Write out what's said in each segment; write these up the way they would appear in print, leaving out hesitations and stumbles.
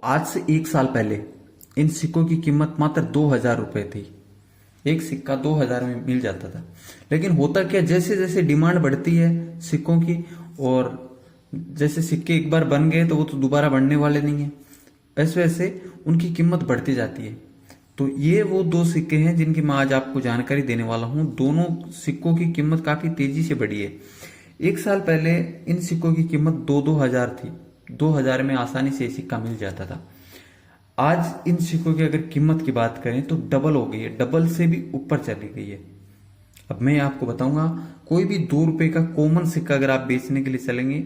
आज से 1 साल पहले इन सिक्कों की कीमत मात्र 2,000 रुपए थी। एक सिक्का 2,000 में मिल जाता था। लेकिन होता क्या, जैसे जैसे डिमांड बढ़ती है सिक्कों की, और जैसे सिक्के एक बार बन गए तो वो तो दोबारा बनने वाले नहीं है, वैसे वैसे उनकी कीमत बढ़ती जाती है। तो ये वो दो सिक्के हैं जिनकी मैं आज आपको जानकारी देने वाला हूं। दोनों सिक्कों की कीमत काफी तेजी से बढ़ी है। 1 साल पहले इन सिक्कों की कीमत 2-2 हजार थी। 2,000 में आसानी से सिक्का मिल जाता था। आज इन सिक्कों की अगर कीमत की बात करें तो डबल हो गई है, डबल से भी ऊपर चली गई है। अब मैं आपको बताऊंगा, कोई भी 2 रुपए का कॉमन सिक्का अगर आप बेचने के लिए चलेंगे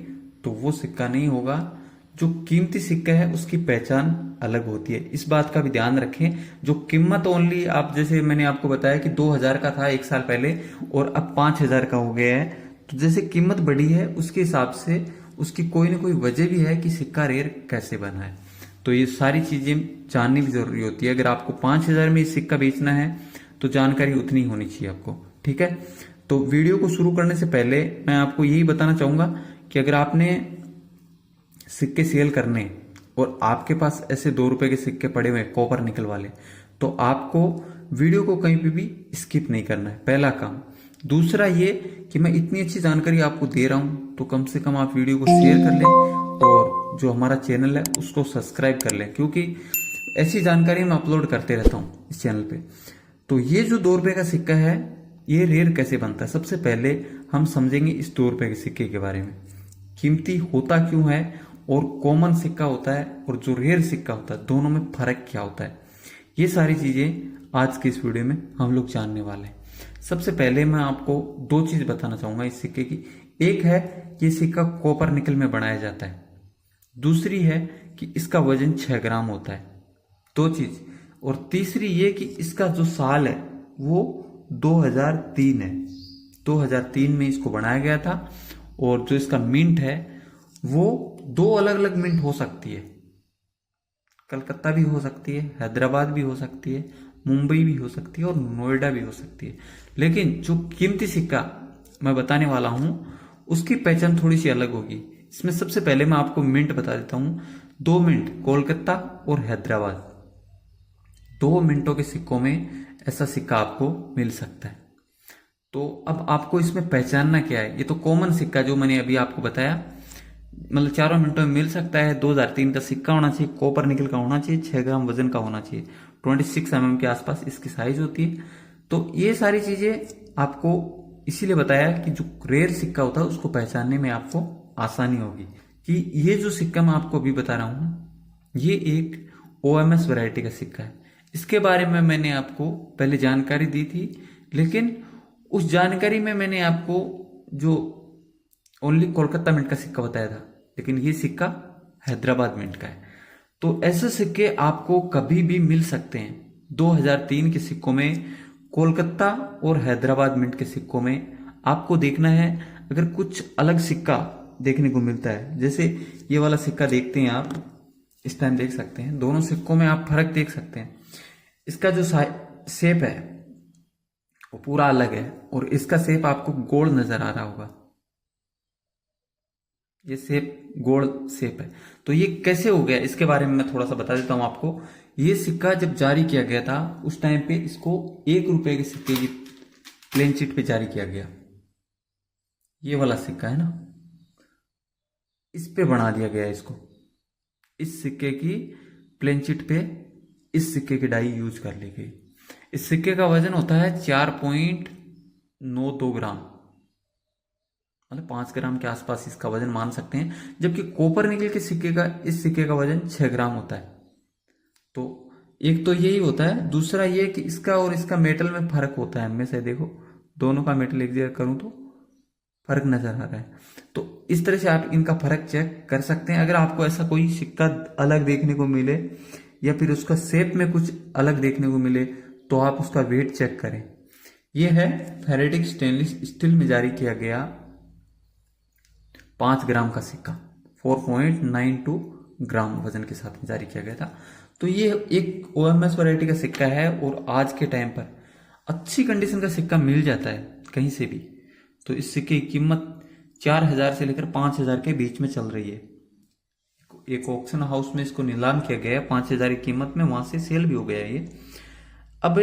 तो वो सिक्का नहीं होगा। जो कीमती सिक्का है उसकी पहचान अलग होती है, इस बात का भी ध्यान रखें। जो कीमत ओनली, आप जैसे मैंने आपको बताया कि 2,000 का था 1 साल पहले और अब 5,000 का हो गया है, तो जैसे कीमत बढ़ी है उसके हिसाब से उसकी कोई ना कोई वजह भी है कि सिक्का रेयर कैसे बना है। तो ये सारी चीजें जाननी भी जरूरी होती है। अगर आपको 5,000 में ये सिक्का बेचना है तो जानकारी उतनी होनी चाहिए आपको, ठीक है। तो वीडियो को शुरू करने से पहले मैं आपको यही बताना चाहूंगा कि अगर आपने सिक्के सेल करने और आपके पास ऐसे 2 रुपए के सिक्के पड़े हुए कॉपर निकल वाले, तो आपको वीडियो को कहीं पे भी स्किप नहीं करना है, पहला काम। दूसरा ये कि मैं इतनी अच्छी जानकारी आपको दे रहा हूं तो कम से कम आप वीडियो को शेयर कर लें और जो हमारा चैनल है उसको सब्सक्राइब कर लें, क्योंकि ऐसी जानकारी मैं अपलोड करते रहता हूं इस चैनल पे। तो ये जो 2 रुपए का सिक्का है ये रेयर कैसे बनता है, सबसे पहले हम समझेंगे इस 2 रुपए के सिक्के के बारे में। कीमती होता क्यों है और कॉमन सिक्का होता है और जो रेयर सिक्का होता है, दोनों में फर्क क्या होता है, ये सारी चीजें आज की इस वीडियो में हम लोग जानने वाले हैं। सबसे पहले मैं आपको 2 चीज बताना चाहूंगा इस सिक्के की। एक है ये सिक्का कॉपर निकल में बनाया जाता है, दूसरी है कि इसका वजन 6 ग्राम होता है, 2 चीज। और तीसरी ये कि इसका जो साल है वो 2003 है। 2003 में इसको बनाया गया था और जो इसका मिंट है वो 2 अलग अलग मिंट हो सकती है। कलकत्ता भी हो सकती है, हैदराबाद भी हो सकती है, मुंबई भी हो सकती है और नोएडा भी हो सकती है। लेकिन जो कीमती सिक्का मैं बताने वाला हूं उसकी पहचान थोड़ी सी अलग होगी। इसमें सबसे पहले मैं आपको मिंट बता देता हूं। 2 मिंट कोलकाता और हैदराबाद, 2 मिनटों के सिक्कों में ऐसा सिक्का आपको मिल सकता है। तो अब आपको इसमें पहचानना क्या है। ये तो कॉमन सिक्का जो मैंने अभी आपको बताया, मतलब 4 मिनटों में मिल सकता है। 2003 का सिक्का होना चाहिए, कॉपर निकल का होना चाहिए, 6 ग्राम वजन का होना चाहिए, 26 mm के आसपास इसकी साइज होती है। तो ये सारी चीजें आपको इसीलिए बताया कि जो रेयर सिक्का होता है उसको पहचानने में आपको आसानी होगी। कि ये जो सिक्का मैं आपको अभी बता रहा हूं ये एक OMS वैरायटी का सिक्का है। इसके बारे में मैंने आपको पहले जानकारी दी थी, लेकिन उस जानकारी में मैंने आपको जो ओनली कोलकाता मिंट का सिक्का बताया था, लेकिन ये सिक्का हैदराबाद मिंट का है। तो ऐसे सिक्के आपको कभी भी मिल सकते हैं। 2003 के सिक्कों में, कोलकाता और हैदराबाद मिंट के सिक्कों में आपको देखना है अगर कुछ अलग सिक्का देखने को मिलता है। जैसे ये वाला सिक्का देखते हैं आप, इस टाइम देख सकते हैं, दोनों सिक्कों में आप फर्क देख सकते हैं। इसका जो शेप है वो पूरा अलग है और इसका शेप आपको गोल नजर आ रहा होगा। ये शेप गोल शेप है। तो ये कैसे हो गया इसके बारे में मैं थोड़ा सा बता देता हूं आपको। ये सिक्का जब जारी किया गया था उस टाइम पे इसको 1 रुपए के सिक्के की प्लेन चिट पे जारी किया गया। ये वाला सिक्का है ना, इस पे बना दिया गया इसको। इस सिक्के की प्लेन चिट पे इस सिक्के की डाई यूज कर ली गई। इस सिक्के का वजन होता है 4.92 ग्राम, मतलब 5 ग्राम के आसपास इसका वजन मान सकते हैं। जबकि कॉपर निकल के सिक्के का, इस सिक्के का वजन 6 ग्राम होता है। तो एक तो यही होता है। दूसरा ये कि इसका और इसका मेटल में फर्क होता है। मैं से देखो दोनों का मेटल एक जगह करूं तो फर्क नजर आ रहा है। तो इस तरह से आप इनका फर्क चेक कर सकते हैं। अगर आपको ऐसा कोई सिक्का अलग देखने को मिले या फिर उसका शेप में कुछ अलग देखने को मिले तो आप उसका वेट चेक करें। यह है फेरेटिक स्टेनलेस स्टील में जारी किया गया 5 ग्राम का सिक्का, 4.92 ग्राम वजन के साथ जारी किया गया था। तो ये एक OMS वैरायटी का सिक्का है और आज के टाइम पर अच्छी कंडीशन का सिक्का मिल जाता है कहीं से भी। तो इस सिक्के की कीमत 4,000 से लेकर 5,000 के बीच में चल रही है। एक ऑक्शन हाउस में इसको नीलाम किया गया है 5,000 की कीमत में, वहां से सेल भी हो गया है ये। अब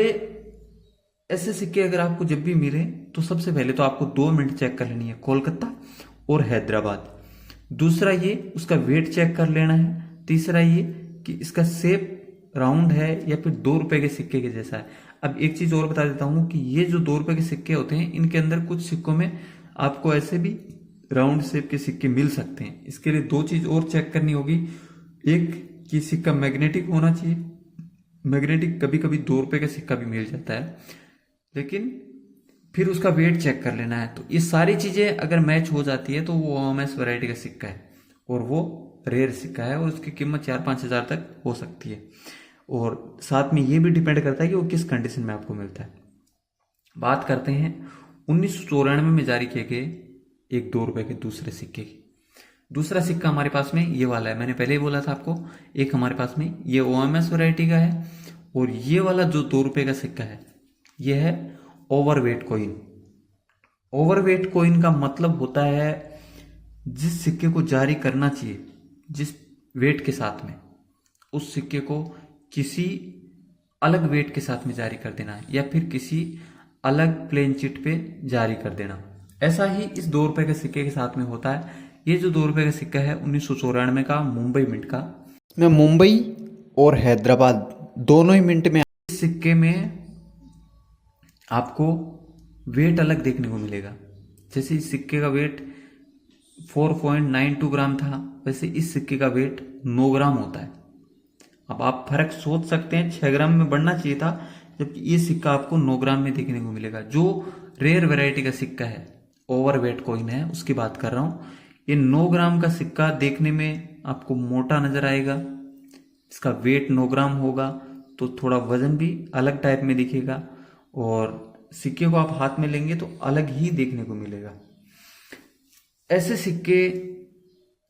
ऐसे सिक्के अगर आपको जब भी मिले तो सबसे पहले तो आपको 2 मिनट चेक कर लेनी है, कोलकाता और हैदराबाद। दूसरा ये उसका वेट चेक कर लेना है। तीसरा ये कि इसका शेप राउंड है या फिर 2 रुपए के सिक्के के जैसा है। अब एक चीज और बता देता हूं कि ये जो 2 रुपए के सिक्के होते हैं, इनके अंदर कुछ सिक्कों में आपको ऐसे भी राउंड शेप के सिक्के मिल सकते हैं। इसके लिए 2 चीज और चेक करनी होगी। एक कि सिक्का मैग्नेटिक होना चाहिए। मैग्नेटिक कभी कभी 2 रुपए का सिक्का भी मिल जाता है, लेकिन फिर उसका वेट चेक कर लेना है। तो ये सारी चीजें अगर मैच हो जाती है तो वो OMS वैरायटी का सिक्का है और वो रेयर सिक्का है और उसकी कीमत 4-5 हजार तक हो सकती है। और साथ में ये भी डिपेंड करता है कि वो किस कंडीशन में आपको मिलता है। बात करते हैं 1994 में जारी किए गए एक 2 रुपए के दूसरे सिक्के की। दूसरा सिक्का हमारे पास में ये वाला है, मैंने पहले ही बोला था आपको। एक हमारे पास में ये OMS वैरायटी का है और ये वाला जो 2 रुपए का सिक्का है ये है ओवरवेट कॉइन। ओवरवेट कॉइन का मतलब होता है जिस सिक्के को जारी करना चाहिए जिस वेट के साथ में, उस सिक्के को किसी अलग वेट के साथ में जारी कर देना है या फिर किसी अलग प्लेन चिट पे जारी कर देना। ऐसा ही इस 2 रुपए के सिक्के के साथ में होता है। ये जो 2 रुपए का सिक्का है 1994 का मुंबई मिंट का, मैं मुंबई और हैदराबाद दोनों ही मिंट में इस सिक्के में आपको वेट अलग देखने को मिलेगा। जैसे इस सिक्के का वेट 4.92 ग्राम था, वैसे इस सिक्के का वेट 9 ग्राम होता है। अब आप फर्क सोच सकते हैं, 6 ग्राम में बढ़ना चाहिए था, जबकि ये सिक्का आपको 9 ग्राम में देखने को मिलेगा। जो रेयर वैरायटी का सिक्का है, ओवरवेट कॉइन है, उसकी बात कर रहा हूं। ये 9 ग्राम का सिक्का देखने में आपको मोटा नजर आएगा, इसका वेट 9 ग्राम होगा तो थोड़ा वजन भी अलग टाइप में दिखेगा और सिक्के को आप हाथ में लेंगे तो अलग ही देखने को मिलेगा। ऐसे सिक्के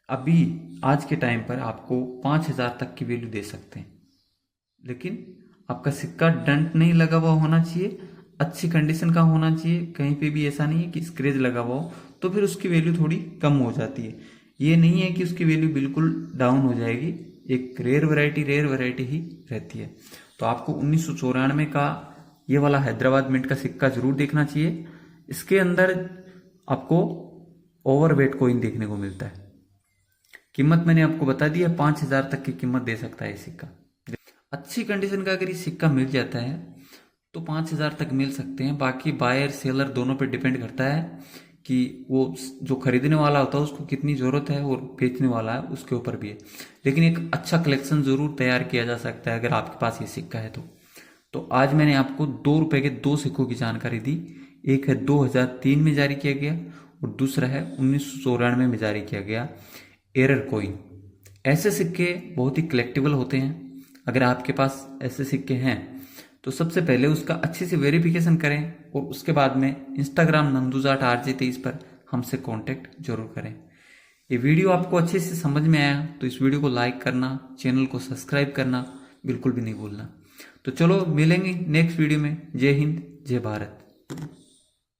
अभी आज के टाइम पर आपको 5,000 तक की वैल्यू दे सकते हैं, लेकिन आपका सिक्का डंट नहीं लगा हुआ होना चाहिए, अच्छी कंडीशन का होना चाहिए। कहीं पे भी ऐसा नहीं है कि स्क्रैच लगा हुआ हो, तो फिर उसकी वैल्यू थोड़ी कम हो जाती है। ये नहीं है कि उसकी वैल्यू बिल्कुल डाउन हो जाएगी, एक रेयर वैरायटी ही रहती है। तो आपको 1994 का ये वाला हैदराबाद मिंट का सिक्का जरूर देखना चाहिए। इसके अंदर आपको ओवरवेट कॉइन देखने को मिलता है। कीमत मैंने आपको बता दी है, 5,000 तक की कीमत दे सकता है ये सिक्का। अच्छी कंडीशन का अगर ये सिक्का मिल जाता है तो 5,000 तक मिल सकते हैं। बाकी बायर सेलर दोनों पे डिपेंड करता है कि वो जो खरीदने वाला होता है उसको कितनी जरूरत है और बेचने वाला है उसके ऊपर भी है। लेकिन एक अच्छा कलेक्शन जरूर तैयार किया जा सकता है अगर आपके पास ये सिक्का है तो आज मैंने आपको 2 रुपए के 2 सिक्कों की जानकारी दी। एक है 2003 में जारी किया गया और दूसरा है 1994 में जारी किया गया एरर कॉइन। ऐसे सिक्के बहुत ही कलेक्टिबल होते हैं। अगर आपके पास ऐसे सिक्के हैं तो सबसे पहले उसका अच्छे से वेरिफिकेशन करें और उसके बाद में इंस्टाग्राम नंदुजाट RJ23 पर हमसे कांटेक्ट जरूर करें। ये वीडियो आपको अच्छे से समझ में आया तो इस वीडियो को लाइक करना, चैनल को सब्सक्राइब करना बिल्कुल भी नहीं भूलना। तो चलो मिलेंगे नेक्स्ट वीडियो में। जय हिंद, जय भारत।